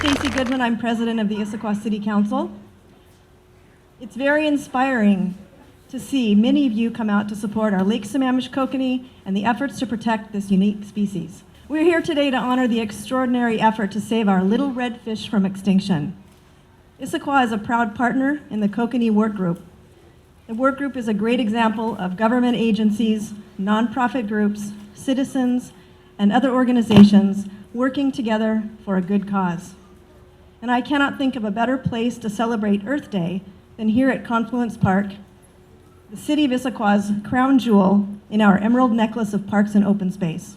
Stacy Goodman. I'm president of the Issaquah City Council. It's very inspiring to see many of you come out to support our Lake Sammamish kokanee and the efforts to protect this unique species. We're here today to honor the extraordinary effort to save our little red fish from extinction. Issaquah is a proud partner in the Kokanee work group. The work group is a great example of government agencies, nonprofit groups, citizens, and other organizations working together for a good cause. And I cannot think of a better place to celebrate Earth Day than here at Confluence Park, the city of Issaquah's crown jewel in our emerald necklace of parks and open space.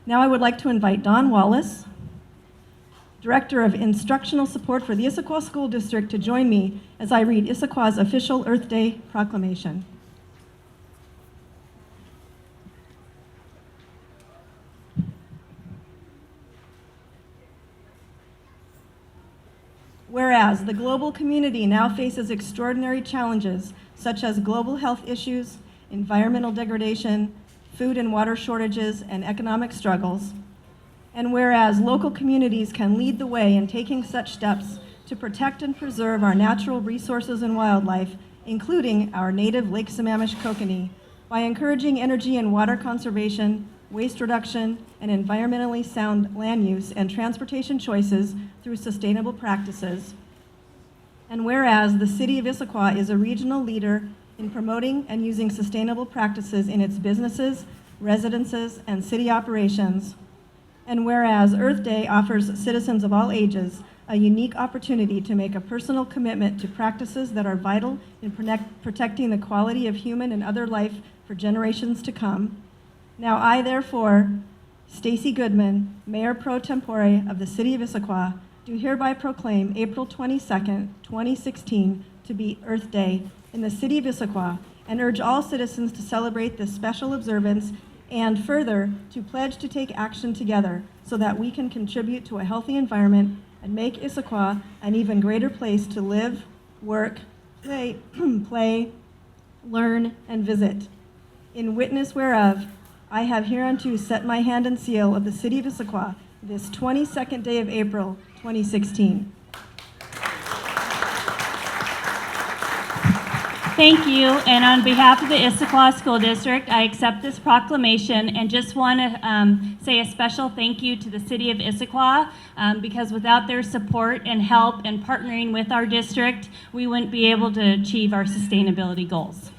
Now I would like to invite Don Wallace, Director of Instructional Support for the Issaquah School District, to join me as I read Issaquah's official Earth Day proclamation. Whereas the global community now faces extraordinary challenges such as global health issues, environmental degradation, food and water shortages, and economic struggles, and whereas local communities can lead the way in taking such steps to protect and preserve our natural resources and wildlife, including our native Lake Sammamish kokanee, by encouraging energy and water conservation, waste reduction, and environmentally sound land use and transportation choices through sustainable practices. And whereas the city of Issaquah is a regional leader in promoting and using sustainable practices in its businesses, residences, and city operations. And whereas Earth Day offers citizens of all ages a unique opportunity to make a personal commitment to practices that are vital in protecting the quality of human and other life for generations to come. Now I, therefore, Stacy Goodman, Mayor Pro Tempore of the City of Issaquah, do hereby proclaim April 22nd, 2016 to be Earth Day in the City of Issaquah, and urge all citizens to celebrate this special observance and further to pledge to take action together so that we can contribute to a healthy environment and make Issaquah an even greater place to live, work, play, learn, and visit. In witness whereof, I have hereunto set my hand and seal of the City of Issaquah this 22nd day of April, 2016. Thank you, and on behalf of the Issaquah School District, I accept this proclamation and just want to say a special thank you to the City of Issaquah because without their support and help and partnering with our district, we wouldn't be able to achieve our sustainability goals.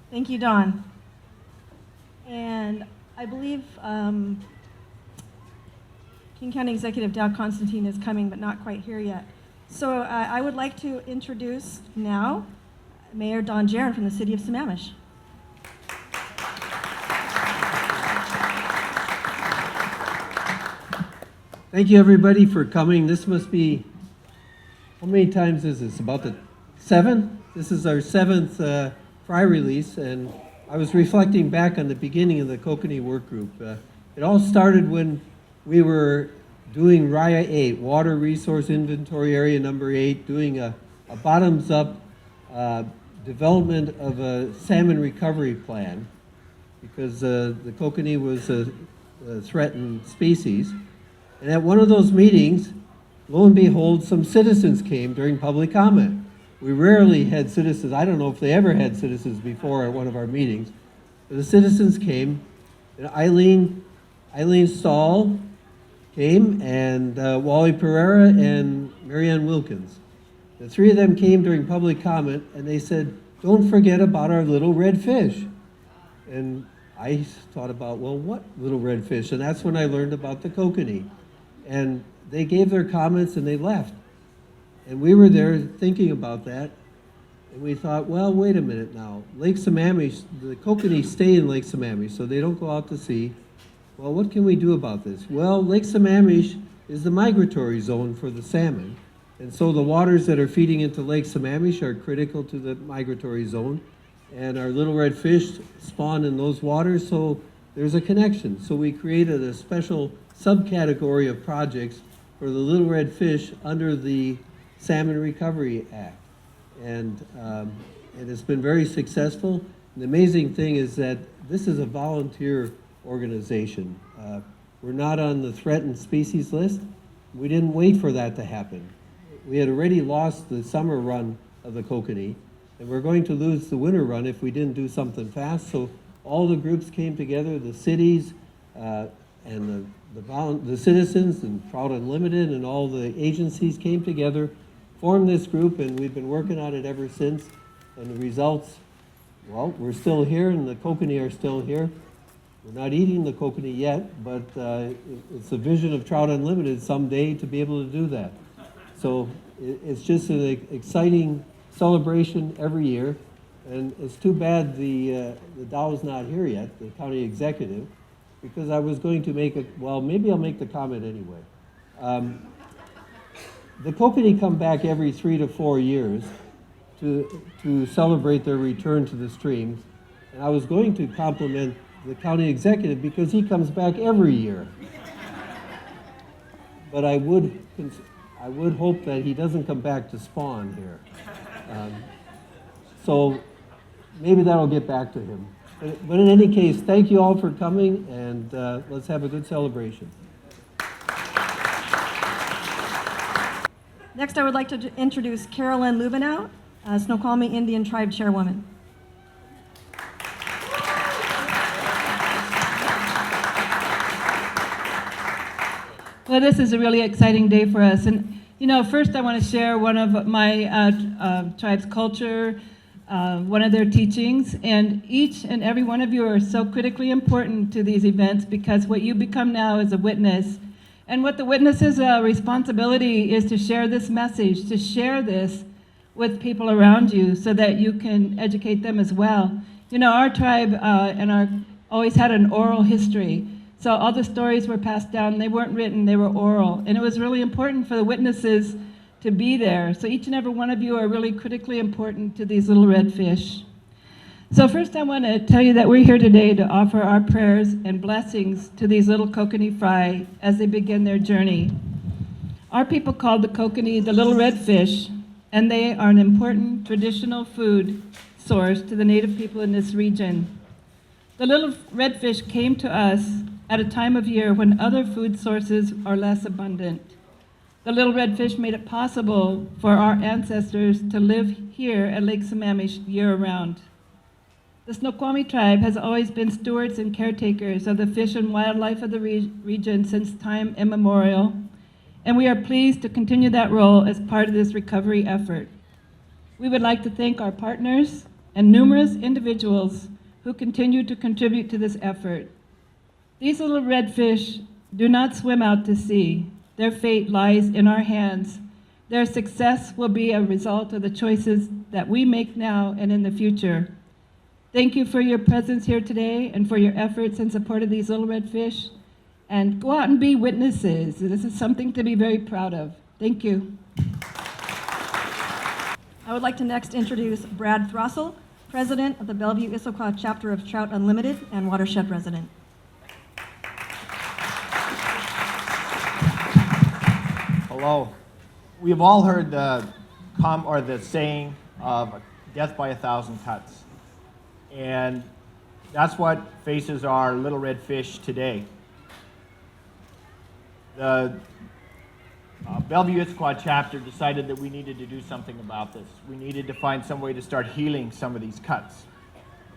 Thank you, Dawn. And I believe King County Executive Dow Constantine is coming, but not quite here yet. So I would like to introduce now Mayor Don Jaron from the City of Sammamish. Thank you, everybody, for coming. This must be, how many times is this? About the 7th? This is our 7th fry release, and I was reflecting back on the beginning of the Kokanee work group. It all started when we were doing RIA 8, Water Resource Inventory Area number 8, doing a bottoms-up development of a salmon recovery plan because the kokanee was a threatened species. And at one of those meetings, lo and behold, some citizens came during public comment. We rarely had citizens. I don't know if they ever had citizens before at one of our meetings. But the citizens came, and Eileen Stahl came, and Wally Pereira and Marianne Wilkins. The three of them came during public comment, and they said, "Don't forget about our little red fish." And I thought about, well, what little red fish? And that's when I learned about the kokanee. And they gave their comments and they left. And we were there thinking about that, and we thought, well, wait a minute now. Lake Sammamish, the kokanee stay in Lake Sammamish, so they don't go out to sea. Well, what can we do about this? Well, Lake Sammamish is the migratory zone for the salmon, and so the waters that are feeding into Lake Sammamish are critical to the migratory zone, and our little red fish spawn in those waters, so there's a connection. So we created a special subcategory of projects for the little red fish under the Salmon Recovery Act. And and it's been very successful. The amazing thing is that this is a volunteer organization. We're not on the threatened species list. We didn't wait for that to happen. We had already lost the summer run of the Kokanee, and we're going to lose the winter run if we didn't do something fast. So all the groups came together, the cities and the citizens and Trout Unlimited and all the agencies came together, formed this group, and we've been working on it ever since. And the results, well, we're still here, and the Kokanee are still here. We're not eating the Kokanee yet, but it's a vision of Trout Unlimited someday to be able to do that. So it's just an exciting celebration every year, and it's too bad the Dow's not here yet, the county executive, because I was going to make well, maybe I'll make the comment anyway. The Kokanee come back every 3 to 4 years to celebrate their return to the streams, and I was going to compliment the county executive because he comes back every year. But I would hope that he doesn't come back to spawn here. So maybe that'll get back to him. But in any case, thank you all for coming, and let's have a good celebration. Next, I would like to introduce Carolyn Lubenow, Snoqualmie Indian Tribe Chairwoman. Well, this is a really exciting day for us. And, you know, first I want to share one of my tribe's culture, one of their teachings. And each and every one of you are so critically important to these events because what you become now is a witness. And what the witness's responsibility is to share this message, to share this with people around you so that you can educate them as well. You know, our tribe always had an oral history. So all the stories were passed down. They weren't written, they were oral. And it was really important for the witnesses to be there. So each and every one of you are really critically important to these little redfish. So first I want to tell you that we're here today to offer our prayers and blessings to these little Kokanee fry as they begin their journey. Our people call the Kokanee the little redfish, and they are an important traditional food source to the native people in this region. The little redfish came to us at a time of year when other food sources are less abundant. The little redfish made it possible for our ancestors to live here at Lake Sammamish year-round. The Snoqualmie tribe has always been stewards and caretakers of the fish and wildlife of the region since time immemorial, and we are pleased to continue that role as part of this recovery effort. We would like to thank our partners and numerous individuals who continue to contribute to this effort. These little redfish do not swim out to sea. Their fate lies in our hands. Their success will be a result of the choices that we make now and in the future. Thank you for your presence here today and for your efforts in support of these little redfish. And go out and be witnesses. This is something to be very proud of. Thank you. I would like to next introduce Brad Throssell, President of the Bellevue Issaquah Chapter of Trout Unlimited and Watershed Resident. Hello. We have all heard the saying of death by 1,000 cuts. And that's what faces our little red fish today. The Bellevue Issaquah chapter decided that we needed to do something about this. We needed to find some way to start healing some of these cuts.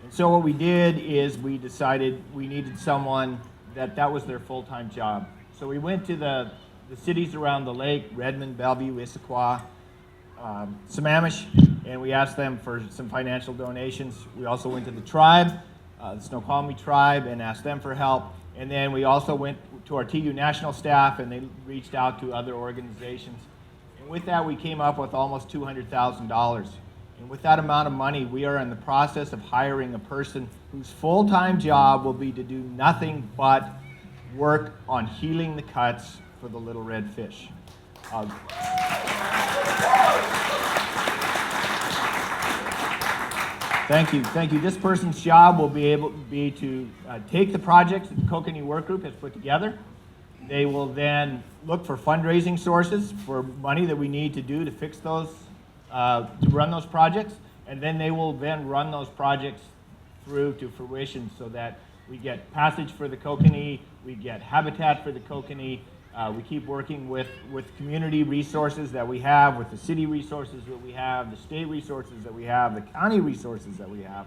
And so what we did is we decided we needed someone that was their full-time job. So we went to the cities around the lake, Redmond, Bellevue, Issaquah, Sammamish, and we asked them for some financial donations. We also went to the tribe, the Snoqualmie tribe, and asked them for help. And then we also went to our TU national staff, and they reached out to other organizations. And with that, we came up with almost $200,000. And with that amount of money, we are in the process of hiring a person whose full-time job will be to do nothing but work on healing the cuts for the little red fish. Thank you. This person's job will be to take the projects that the Kokanee Work Group has put together. They will then look for fundraising sources for money that we need to do to fix those, to run those projects, And then they will then run those projects through to fruition so that we get passage for the kokanee, we get habitat for the kokanee. We keep working with community resources that we have, with the city resources that we have, the state resources that we have, the county resources that we have,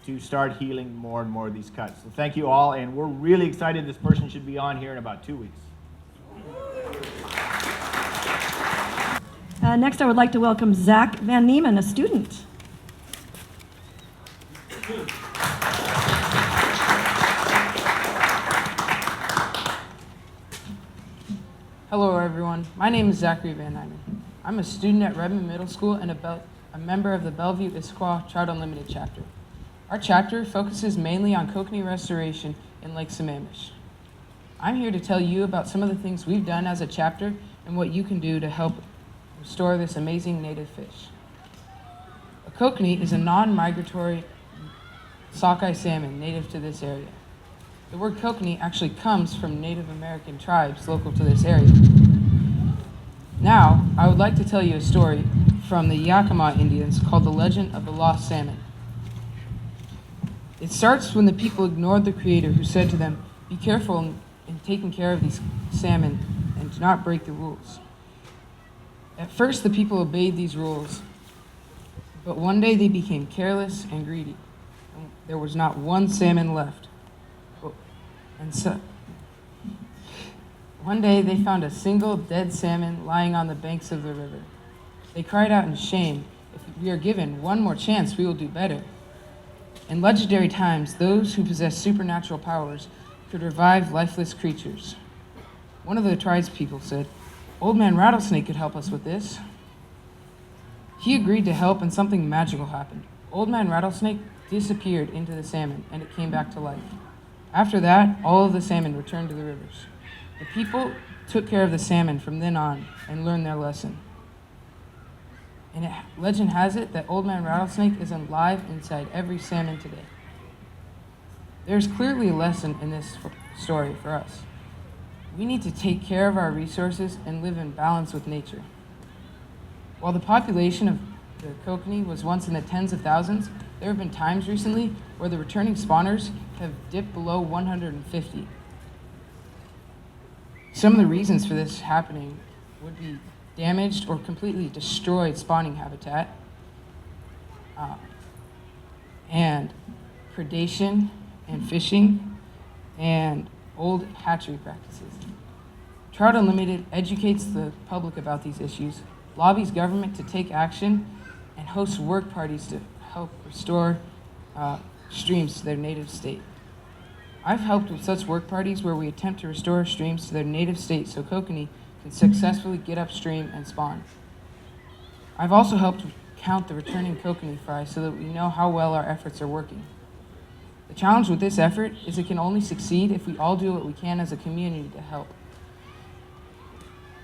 to start healing more and more of these cuts. So thank you all, and we're really excited. This person should be on here in about 2 weeks. Next, I would like to welcome Zach Van Nieman, a student. Hello everyone, my name is Zachary Van Nyman. I'm a student at Redmond Middle School and a member of the Bellevue Issaquah Trout Unlimited chapter. Our chapter focuses mainly on kokanee restoration in Lake Sammamish. I'm here to tell you about some of the things we've done as a chapter and what you can do to help restore this amazing native fish. A kokanee is a non-migratory sockeye salmon native to this area. The word kokanee actually comes from Native American tribes local to this area. Now, I would like to tell you a story from the Yakima Indians called the Legend of the Lost Salmon. It starts when the people ignored the Creator who said to them, "Be careful in taking care of these salmon and do not break the rules." At first, the people obeyed these rules, but one day they became careless and greedy. And there was not one salmon left. And so, one day they found a single dead salmon lying on the banks of the river. They cried out in shame, "If we are given one more chance, we will do better." In legendary times, those who possessed supernatural powers could revive lifeless creatures. One of the tribespeople said, "Old Man Rattlesnake could help us with this." He agreed to help, and something magical happened. Old Man Rattlesnake disappeared into the salmon, and it came back to life. After that, all of the salmon returned to the rivers. The people took care of the salmon from then on and learned their lesson. And legend has it that Old Man Rattlesnake is alive inside every salmon today. There's clearly a lesson in this story for us. We need to take care of our resources and live in balance with nature. While the population of the kokanee was once in the tens of thousands, there have been times recently where the returning spawners have dipped below 150. Some of the reasons for this happening would be damaged or completely destroyed spawning habitat, and predation and fishing, and old hatchery practices. Trout Unlimited educates the public about these issues, lobbies government to take action, and hosts work parties to help restore streams to their native state. I've helped with such work parties where we attempt to restore streams to their native state so kokanee can successfully get upstream and spawn. I've also helped count the returning kokanee fry so that we know how well our efforts are working. The challenge with this effort is it can only succeed if we all do what we can as a community to help.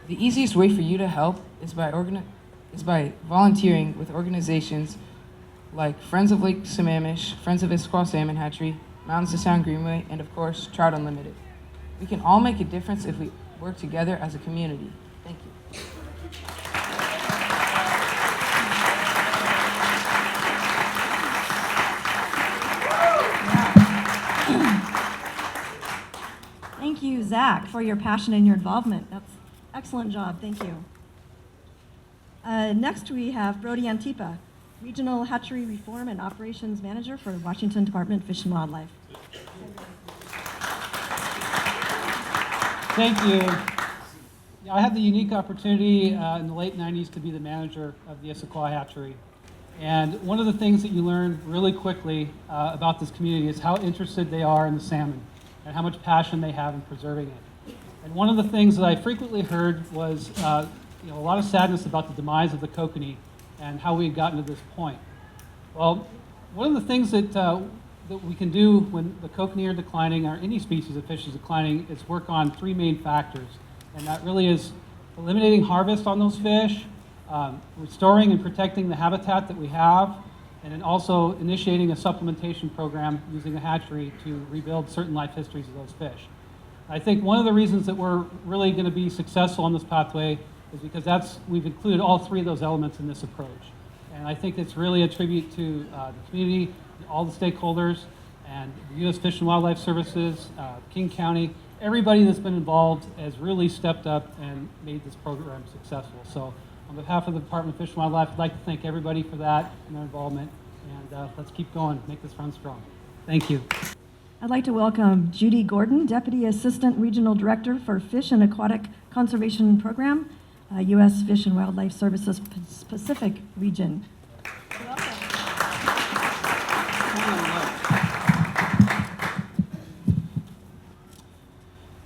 The easiest way for you to help is by volunteering with organizations like Friends of Lake Sammamish, Friends of Issaquah Salmon Hatchery, Mountains to Sound Greenway, and of course, Trout Unlimited. We can all make a difference if we work together as a community. Thank you. Thank you, Zach, for your passion and your involvement. That's excellent job. Thank you. Next, we have Brody Antipa, Regional Hatchery Reform and Operations Manager for Washington Department of Fish and Wildlife. Thank you. Yeah, I had the unique opportunity in the late 90s to be the manager of the Issaquah Hatchery. And one of the things that you learn really quickly about this community is how interested they are in the salmon and how much passion they have in preserving it. And one of the things that I frequently heard was a lot of sadness about the demise of the kokanee and how we had gotten to this point. Well, one of the things that we can do when the kokanee are declining, or any species of fish is declining, is work on three main factors. And that really is eliminating harvest on those fish, restoring and protecting the habitat that we have, and then also initiating a supplementation program using a hatchery to rebuild certain life histories of those fish. I think one of the reasons that we're really going to be successful on this pathway is because we've included all three of those elements in this approach. And I think it's really a tribute to the community, all the stakeholders, and the U.S. Fish and Wildlife Services, King County. Everybody that's been involved has really stepped up and made this program successful. So on behalf of the Department of Fish and Wildlife, I'd like to thank everybody for that and their involvement. And let's keep going, make this run strong. Thank you. I'd like to welcome Judy Gordon, Deputy Assistant Regional Director for Fish and Aquatic Conservation Program, U.S. Fish and Wildlife Services Pacific Region.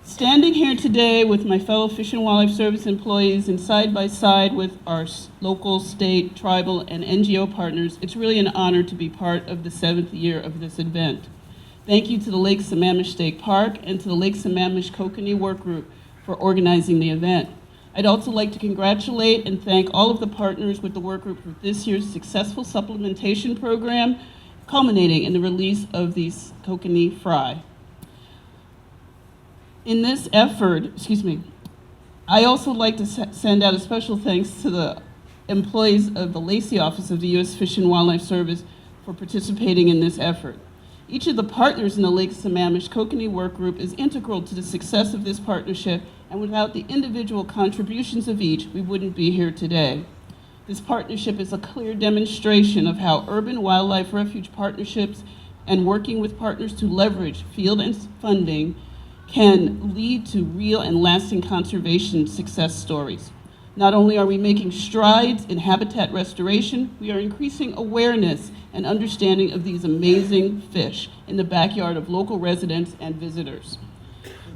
Standing here today with my fellow Fish and Wildlife Service employees and side by side with our local, state, tribal, and NGO partners, it's really an honor to be part of the 7th year of this event. Thank you to the Lake Sammamish State Park and to the Lake Sammamish Kokanee Work Group for organizing the event. I'd also like to congratulate and thank all of the partners with the work group for this year's successful supplementation program, culminating in the release of these kokanee fry. In this effort, I also like to send out a special thanks to the employees of the Lacey office of the U.S. Fish and Wildlife Service for participating in this effort. Each of the partners in the Lake Sammamish Kokanee Work Group is integral to the success of this partnership, and without the individual contributions of each, we wouldn't be here today. This partnership is a clear demonstration of how urban wildlife refuge partnerships and working with partners to leverage field and funding can lead to real and lasting conservation success stories. Not only are we making strides in habitat restoration, we are increasing awareness and understanding of these amazing fish in the backyard of local residents and visitors,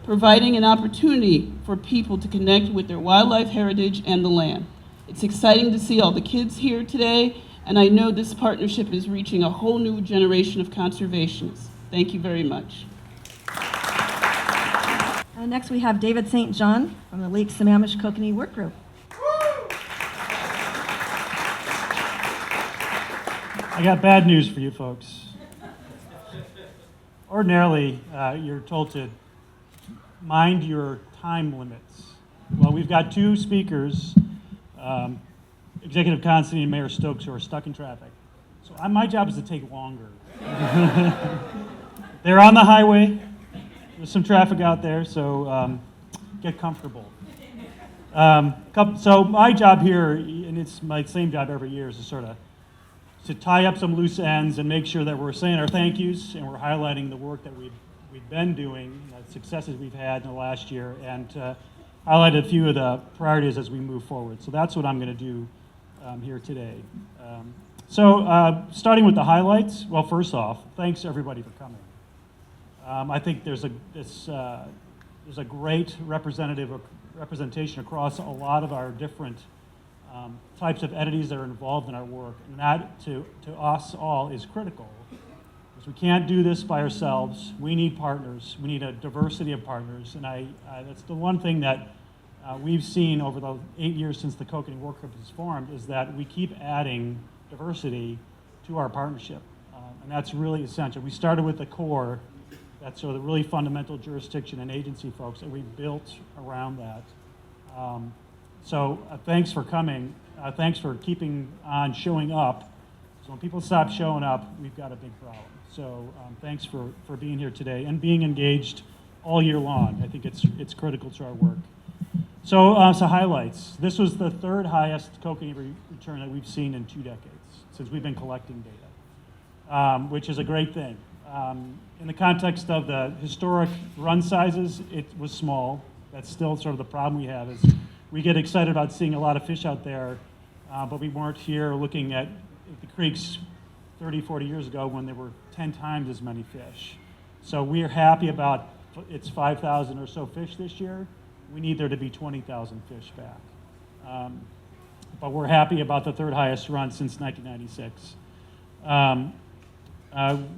providing an opportunity for people to connect with their wildlife heritage and the land. It's exciting to see all the kids here today, and I know this partnership is reaching a whole new generation of conservationists. Thank you very much. Next, we have David St. John from the Lake Sammamish Kokanee Work Group. I got bad news for you folks. Ordinarily, you're told to mind your time limits. Well, we've got 2 speakers, Executive Constantine and Mayor Stokes, who are stuck in traffic. So my job is to take longer. They're on the highway. There's some traffic out there, so get comfortable. So my job here, and it's my same job every year, is to sort of to tie up some loose ends and make sure that we're saying our thank yous and we're highlighting the work that we've been doing, the successes we've had in the last year, and highlight a few of the priorities as we move forward. So that's what I'm going to do here today. Starting with the highlights. Well, first off, thanks everybody for coming. I think there's a great representation across a lot of our different types of entities that are involved in our work, and that to us all is critical. Because we can't do this by ourselves. We need partners. We need a diversity of partners, and that's the one thing that we've seen over the 8 years since the Kokanee Work Group was formed, is that we keep adding diversity to our partnership, and that's really essential. We started with the core. That's sort of the really fundamental jurisdiction and agency folks that we built around that. Thanks for coming. Thanks for keeping on showing up. So when people stop showing up, we've got a big problem. So thanks for being here today and being engaged all year long. I think it's critical to our work. So highlights. This was the 3rd highest kokanee return that we've seen in 2 decades since we've been collecting data, which is a great thing. In the context of the historic run sizes, it was small. That's still sort of the problem we have, is we get excited about seeing a lot of fish out there, but we weren't here looking at the creeks 30, 40 years ago when there were 10 times as many fish. So we're happy about it's 5,000 or so fish this year. We need there to be 20,000 fish back. But we're happy about the 3rd highest run since 1996.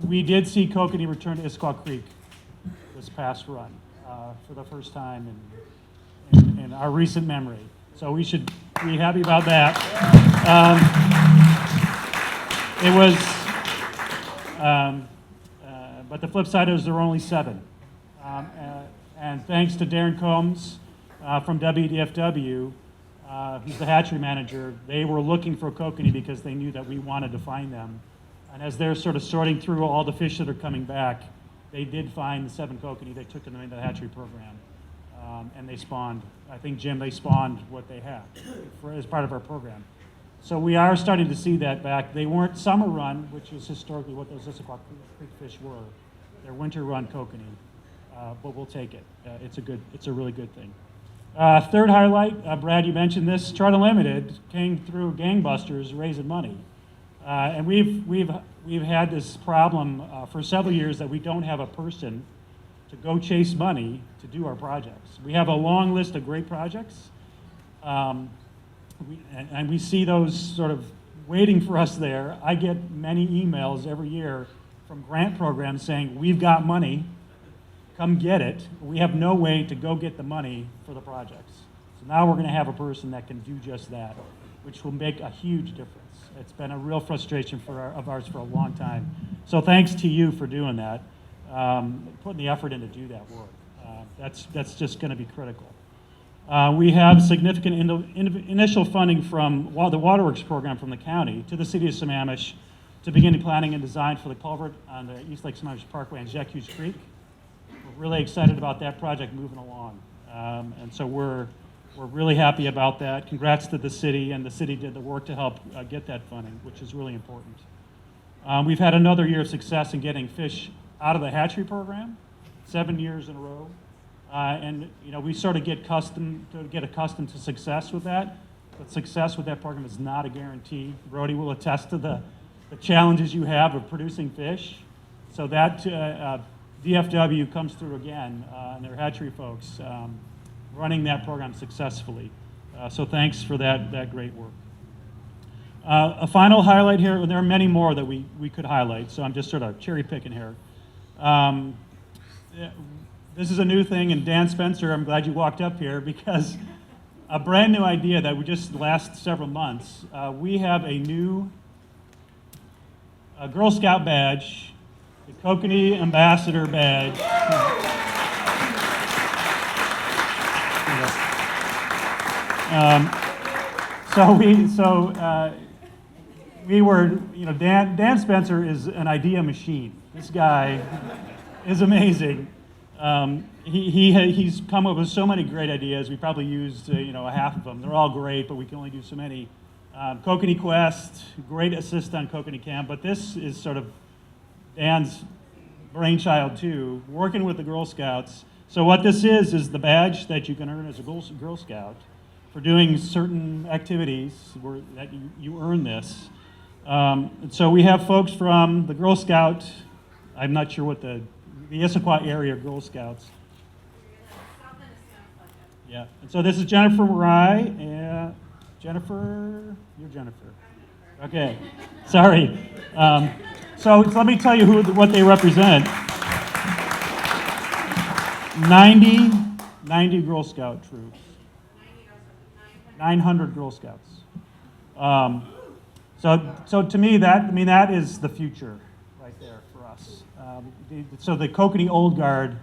We did see kokanee return to Issaquah Creek this past run for the first time in our recent memory. So we should be happy about that. But the flip side is there were only 7. And thanks to Darren Combs from WDFW, who's the hatchery manager, they were looking for kokanee because they knew that we wanted to find them. And as they're sort of sorting through all the fish that are coming back, they did find the 7 kokanee. They took them into the hatchery program, and they spawned. I think, Jim, they spawned what they had as part of our program. So we are starting to see that back. They weren't summer run, which is historically what those Issaquah Creek fish were. They're winter run kokanee, but we'll take it. It's a really good thing. Third highlight, Brad, you mentioned this. Trout Unlimited came through gangbusters raising money, and we've had this problem for several years that we don't have a person to go chase money to do our projects. We have a long list of great projects. And we see those sort of waiting for us there. I get many emails every year from grant programs saying, we've got money, come get it. We have no way to go get the money for the projects. So now we're going to have a person that can do just that, which will make a huge difference. It's been a real frustration of ours for a long time. So thanks to you for doing that, putting the effort in to do that work. That's just going to be critical. We have significant initial funding from the Waterworks program from the county to the city of Sammamish to begin planning and design for the culvert on the East Lake Sammamish Parkway and Issaquah Creek. We're really excited about that project moving along. And so we're really happy about that. Congrats to the city, and the city did the work to help get that funding, which is really important. We've had another year of success in getting fish out of the hatchery program, 7 years in a row. And we sort of get accustomed to success with that, but success with that program is not a guarantee. Brody will attest to the challenges you have of producing fish. So that DFW comes through again, and their hatchery folks running that program successfully. So thanks for that great work. A final highlight here, and there are many more that we could highlight, so I'm just sort of cherry picking here. This is a new thing, and Dan Spencer, I'm glad you walked up here, because a brand new idea that we just last several months, we have a new Girl Scout badge, the Kokanee Ambassador badge. Dan Spencer is an idea machine. This guy is amazing. He's come up with so many great ideas. We probably used a half of them. They're all great, but we can only do so many. Kokanee Quest, great assist on Kokanee Camp, but this is sort of Dan's brainchild too, working with the Girl Scouts. So what this is the badge that you can earn as a Girl Scout for doing certain activities that you earn this. And so we have folks from the Girl Scout, I'm not sure what the Issaquah area Girl Scouts. Yeah, and so this is Jennifer Marai, and Jennifer, you're Jennifer. Okay, sorry. So let me tell you what they represent. 90 Girl Scout troops. 900 Girl Scouts. So to me, that is the future right there for us. So the Kokanee Old Guard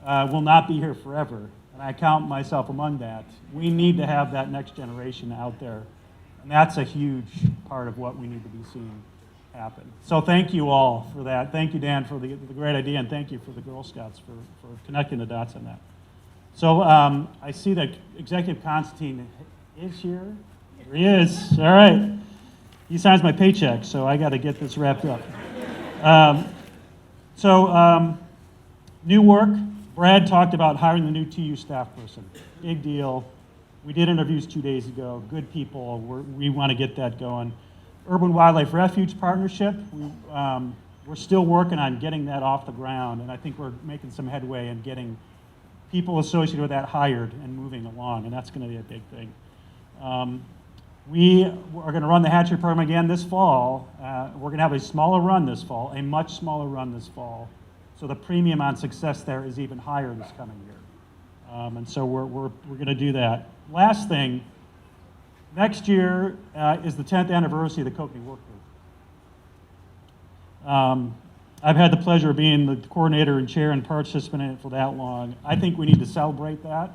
will not be here forever, and I count myself among that. We need to have that next generation out there, and that's a huge part of what we need to be seeing happen. So thank you all for that. Thank you, Dan, for the great idea, and thank you for the Girl Scouts for connecting the dots on that. So I see that Executive Constantine is here. Here he is. All right. He signs my paycheck, so I got to get this wrapped up. New work. Brad talked about hiring the new TU staff person. Big deal. We did interviews 2 days ago. Good people. We want to get that going. Urban Wildlife Refuge Partnership. We're still working on getting that off the ground, and I think we're making some headway in getting people associated with that hired and moving along, and that's going to be a big thing. We are going to run the hatchery program again this fall. We're going to have a smaller run this fall, a much smaller run this fall. So the premium on success there is even higher this coming year. And so we're going to do that. Last thing, next year is the 10th anniversary of the Kokanee Work Group. I've had the pleasure of being the coordinator and chair and participant in it for that long. I think we need to celebrate that.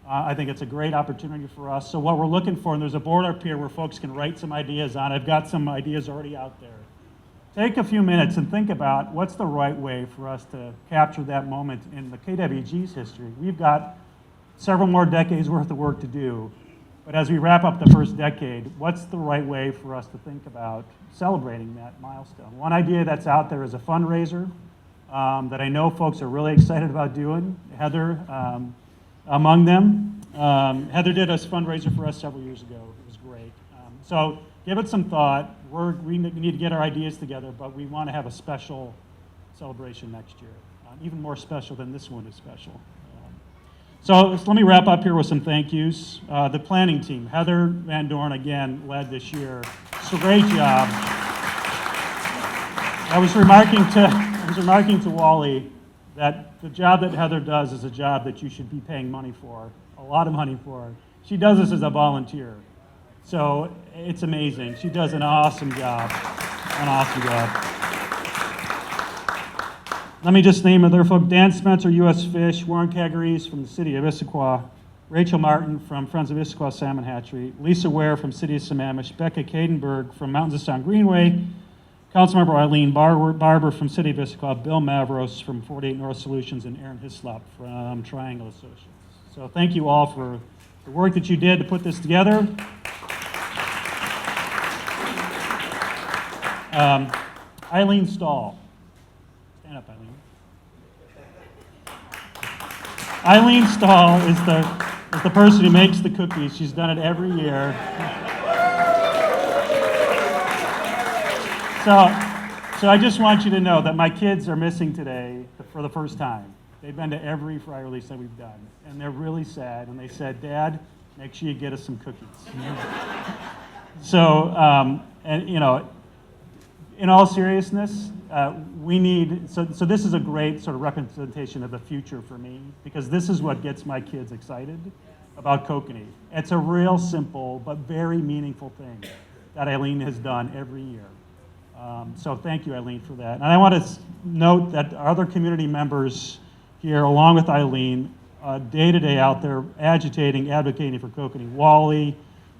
I think it's a great opportunity for us. So what we're looking for, and there's a board up here where folks can write some ideas on. I've got some ideas already out there. Take a few minutes and think about what's the right way for us to capture that moment in the KWG's history. We've got several more decades worth of work to do, but as we wrap up the first decade, what's the right way for us to think about celebrating that milestone? One idea that's out there is a fundraiser that I know folks are really excited about doing. Heather, among them. Heather did a fundraiser for us several years ago. It was great. So give it some thought. We need to get our ideas together, but we want to have a special celebration next year, even more special than this one is special. So let me wrap up here with some thank yous. The planning team, Heather Van Dorn again led this year. It's a great job. I was remarking to Wally that the job that Heather does is a job that you should be paying money for, a lot of money for. She does this as a volunteer. So it's amazing. She does an awesome job. An awesome job. Let me just name other folks. Dan Spencer, U.S. Fish. Warren Cagaries from the city of Issaquah. Rachel Martin from Friends of Issaquah Salmon Hatchery. Lisa Ware from city of Sammamish. Becca Cadenberg from Mountains of Sound Greenway. Councilmember Eileen Barber from City of Issaquah, Bill Mavros from 48 North Solutions, and Aaron Hislop from Triangle Associates. So thank you all for the work that you did to put this together. Eileen Stahl. Stand up, Eileen. Eileen Stahl is the person who makes the cookies. She's done it every year. So I just want you to know that my kids are missing today for the first time. They've been to every fry release that we've done, and they're really sad. And they said, "Dad, make sure you get us some cookies." So, and you know, in all seriousness, we need. So this is a great sort of representation of the future for me, because this is what gets my kids excited about Kokanee. It's a real simple but very meaningful thing that Eileen has done every year. So thank you, Eileen, for that. And I want to note that our other community members here, along with Eileen, day to day out there agitating, advocating for Kokanee. Wally,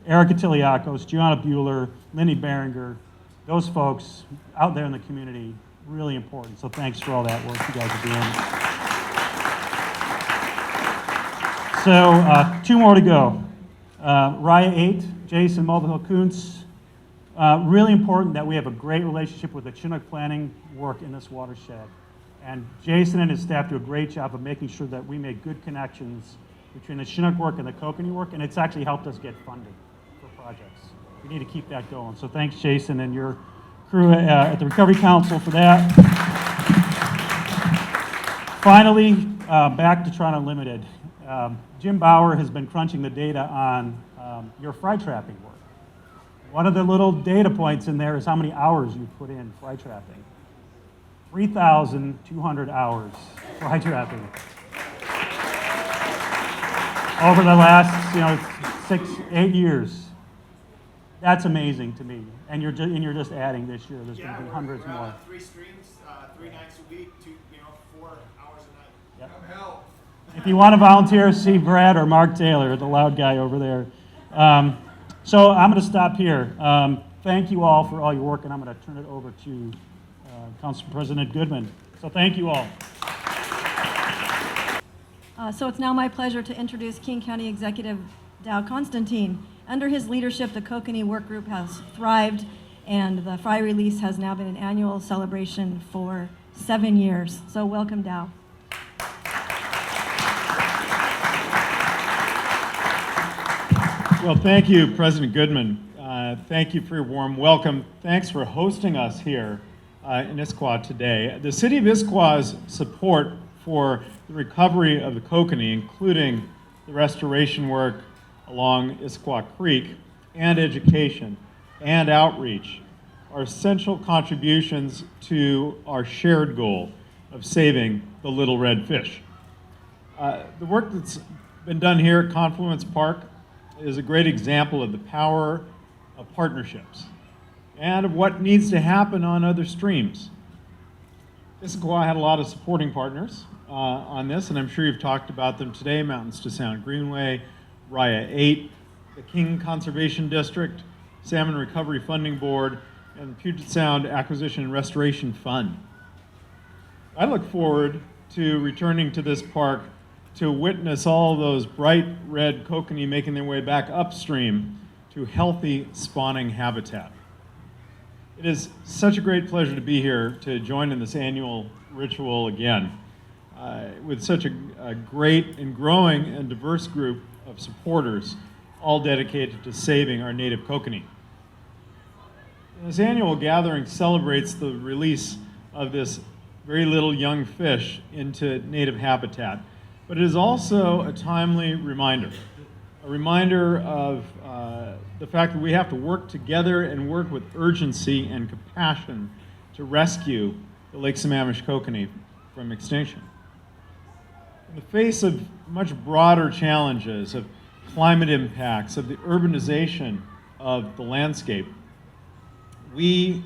Erica Tiliakos, Gianna Bueller, Lenny Berenger, those folks out there in the community, really important. So thanks for all that work you guys are doing. So 2 more to go. Raya 8, Jason Mulvihill Kuntz. Really important that we have a great relationship with the Chinook planning work in this watershed. And Jason and his staff do a great job of making sure that we make good connections between the Chinook work and the Kokanee work, and it's actually helped us get funding for projects. We need to keep that going. So thanks, Jason, and your crew at the Recovery Council for that. Finally, back to Toronto Limited. Jim Bauer has been crunching the data on your fry trapping work. One of the little data points in there is how many hours you put in fry trapping. 3,200 hours fry trapping. Over the last, 6-8 years. That's amazing to me. And you're just adding this year. There's going to be hundreds more. 3 streams, 3 nights a week, 4 hours a night. Yep. Help. If you want to volunteer, see Brad or Mark Taylor, the loud guy over there. So I'm going to stop here. Thank you all for all your work, and I'm going to turn it over to Council President Goodman. So thank you all. So it's now my pleasure to introduce King County Executive Dow Constantine. Under his leadership, the Kokanee Work Group has thrived, and the fry release has now been an annual celebration for 7 years. So welcome, Dow. Well, thank you, President Goodman. Thank you for your warm welcome. Thanks for hosting us here in Issaquah today. The City of Issaquah's support for the recovery of the Kokanee, including the restoration work along Issaquah Creek, and education and outreach, are essential contributions to our shared goal of saving the little red fish. The work that's been done here at Confluence Park is a great example of the power of partnerships and of what needs to happen on other streams. Issaquah had a lot of supporting partners on this, and I'm sure you've talked about them today: Mountains to Sound Greenway, Raya 8, the King Conservation District, Salmon Recovery Funding Board, and the Puget Sound Acquisition and Restoration Fund. I look forward to returning to this park to witness all those bright red kokanee making their way back upstream to healthy spawning habitat. It is such a great pleasure to be here to join in this annual ritual again with such a great and growing and diverse group of supporters, all dedicated to saving our native kokanee. This annual gathering celebrates the release of this very little young fish into native habitat, but it is also a timely reminder of the fact that we have to work together and work with urgency and compassion to rescue the Lake Sammamish kokanee from extinction. In the face of much broader challenges of climate impacts, of the urbanization of the landscape, we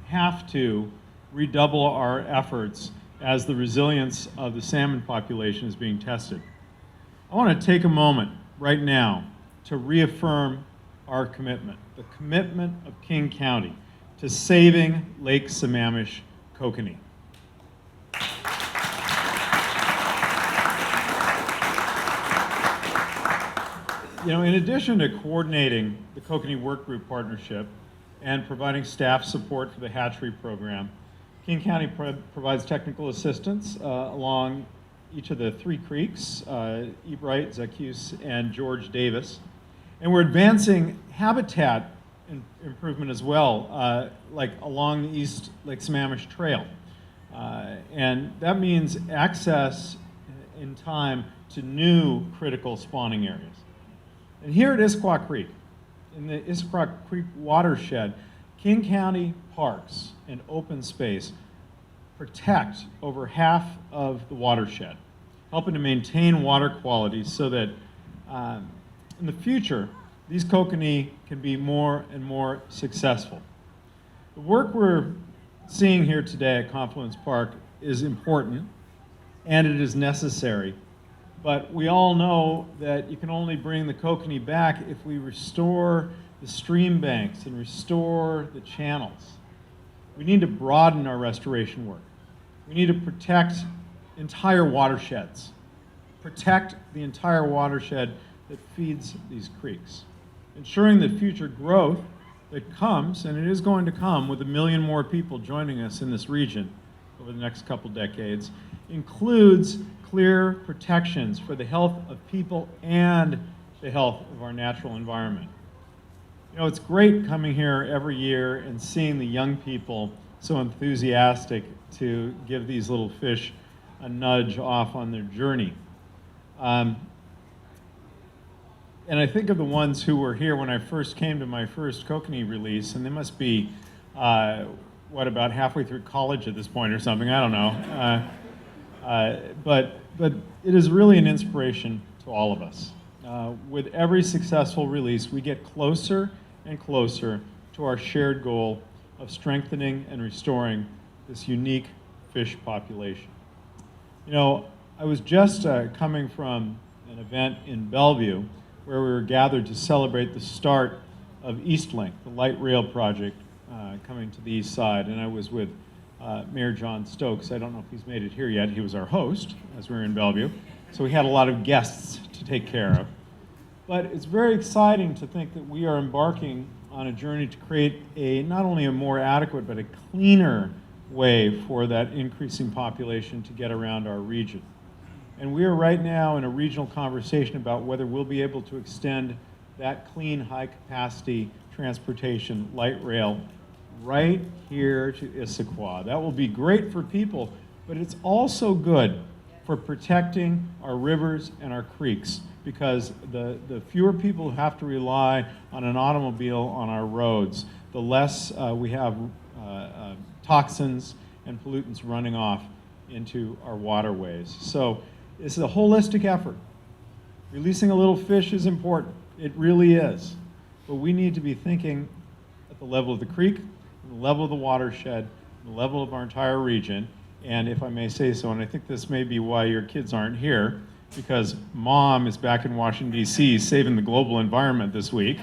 have to redouble our efforts as the resilience of the salmon population is being tested. I want to take a moment right now to reaffirm our commitment, the commitment of King County to saving Lake Sammamish kokanee. You know, in addition to coordinating the Kokanee Work Group partnership and providing staff support for the hatchery program, King County provides technical assistance along each of the three creeks, Ebright, Zacuse, and George Davis. And we're advancing habitat improvement as well, like along the East Lake Sammamish Trail. And that means access in time to new critical spawning areas. And here at Issaquah Creek, in the Issaquah Creek watershed, King County parks and open space protect over half of the watershed, helping to maintain water quality so that in the future, these kokanee can be more and more successful. The work we're seeing here today at Confluence Park is important and it is necessary, but we all know that you can only bring the kokanee back if we restore the stream banks and restore the channels. We need to broaden our restoration work. We need to protect entire watersheds, protect the entire watershed that feeds these creeks, ensuring that future growth that comes, and it is going to come with 1 million more people joining us in this region over the next couple decades, includes clear protections for the health of people and the health of our natural environment. You know, it's great coming here every year and seeing the young people so enthusiastic to give these little fish a nudge off on their journey. And I think of the ones who were here when I first came to my first kokanee release, and they must be, about halfway through college at this point or something, I don't know. But it is really an inspiration to all of us. With every successful release, we get closer and closer to our shared goal of strengthening and restoring this unique fish population. You know, I was just coming from an event in Bellevue where we were gathered to celebrate the start of Eastlink, the light rail project coming to the east side, and I was with Mayor John Stokes. I don't know if he's made it here yet. He was our host as we were in Bellevue, so we had a lot of guests to take care of. But it's very exciting to think that we are embarking on a journey to create not only a more adequate but a cleaner way for that increasing population to get around our region. And we are right now in a regional conversation about whether we'll be able to extend that clean, high-capacity transportation, light rail, right here to Issaquah. That will be great for people, but it's also good for protecting our rivers and our creeks, because the fewer people who have to rely on an automobile on our roads, the less we have toxins and pollutants running off into our waterways. So it's a holistic effort. Releasing a little fish is important. It really is. But we need to be thinking at the level of the creek, the level of the watershed, the level of our entire region, And if I may say so, and I think this may be why your kids aren't here, because Mom is back in Washington, D.C., saving the global environment this week.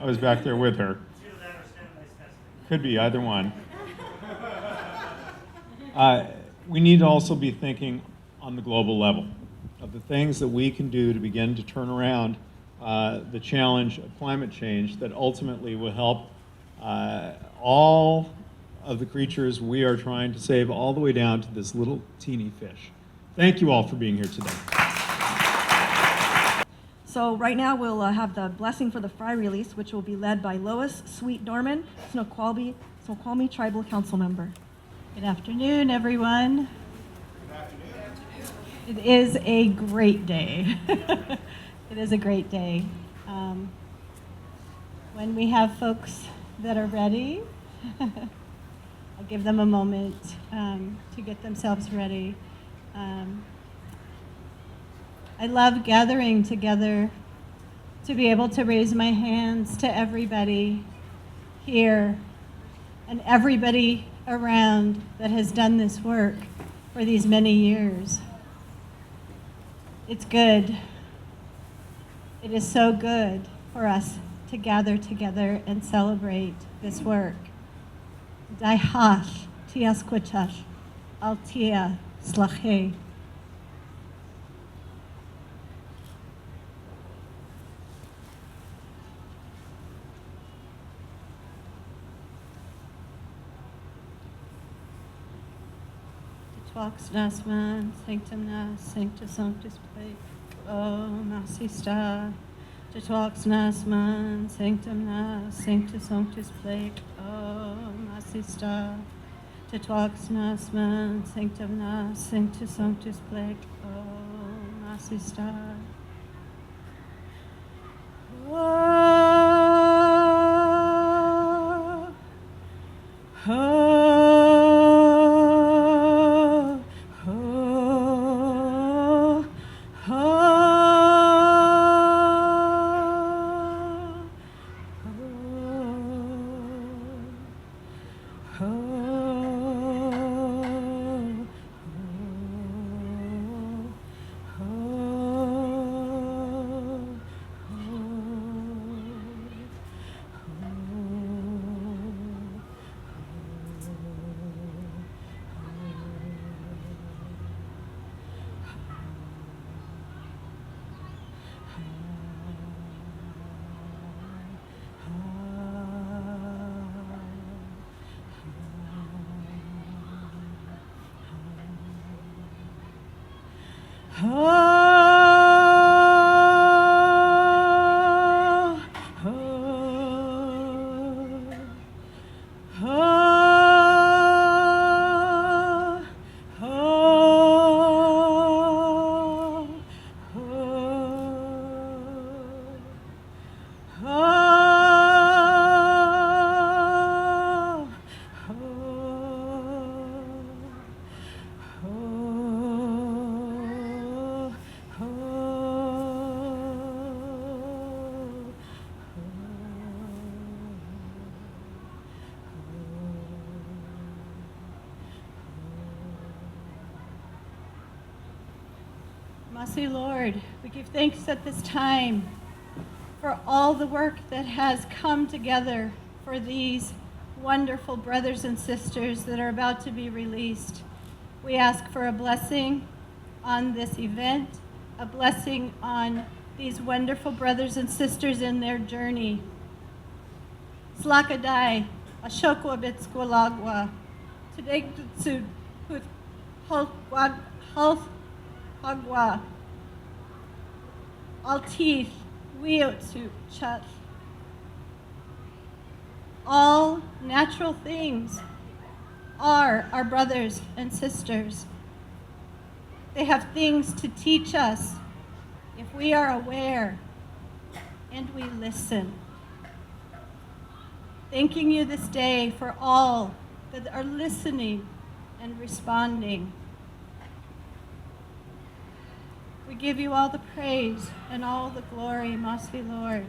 I was back there with her. Could be either one. We need to also be thinking on the global level of the things that we can do to begin to turn around the challenge of climate change that ultimately will help all of the creatures we are trying to save, all the way down to this little teeny fish. Thank you all for being here today. So right now we'll have the blessing for the fry release, which will be led by Lois Sweet Norman, Snoqualmie Tribal Council member. Good afternoon, everyone. Good afternoon. It is a great day. It is a great day. When we have folks that are ready, I'll give them a moment to get themselves ready. I love gathering together to be able to raise my hands to everybody here and everybody around that has done this work for these many years. It's good. It is so good for us to gather together and celebrate this work. Daihash tiasquatash altia slache. Vox nasman, sanctum nas, sanctus sanctus plate, oh nasista. Vox nasman, sanctum nas, sanctus sanctus plate, oh nasista. Vox nasman, sanctum nas, sanctus sanctus plate, oh nasista. Mercy, Lord, we give thanks at this time for all the work that has come together for these wonderful brothers and sisters that are about to be released. We ask for a blessing on this event, a blessing on these wonderful brothers and sisters in their journey. Slakadai, Ashokwa Bitskwalagwa, today to health Agwa, Altith, Wiotsu, Chat. All natural things are our brothers and sisters. They have things to teach us if we are aware and we listen. Thanking you this day for all that are listening and responding. We give you all the praise and all the glory, Mercy, Lord.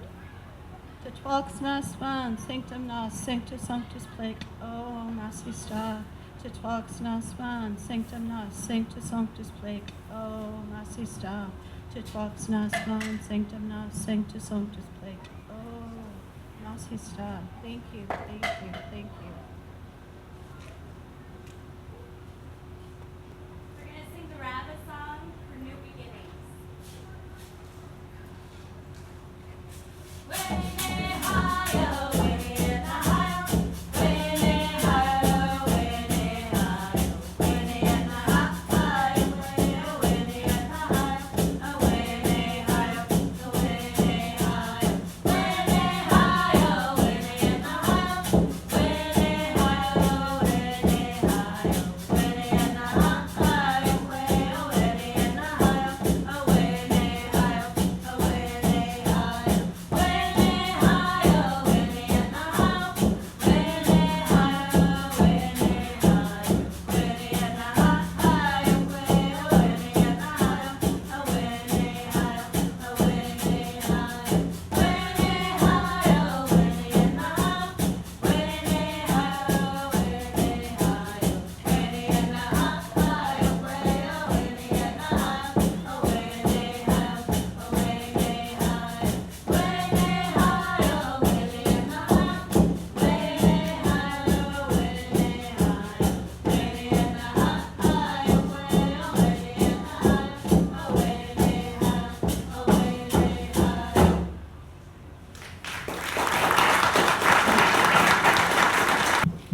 To Twalks nas van, sanctum nas, sanctus sanctus plake, oh, Mercy star. Titvox nos van, sanctum nos, sanctus sanctus plec, oh, masista. Titvox nos van, sanctum nos, sanctus sanctus plec, oh, masista. Thank you, thank you, thank you. We're going to sing the rabbit song for new beginnings.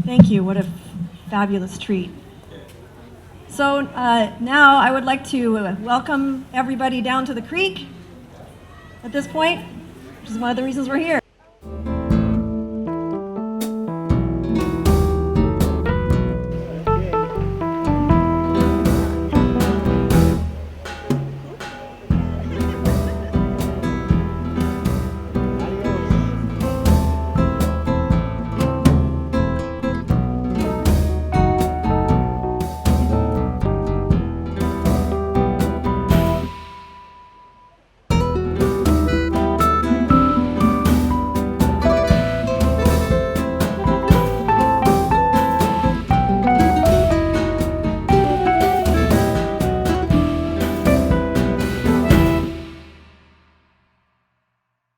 Thank you. What a fabulous treat. So now I would like to welcome everybody down to the creek at this point, which is one of the reasons we're here.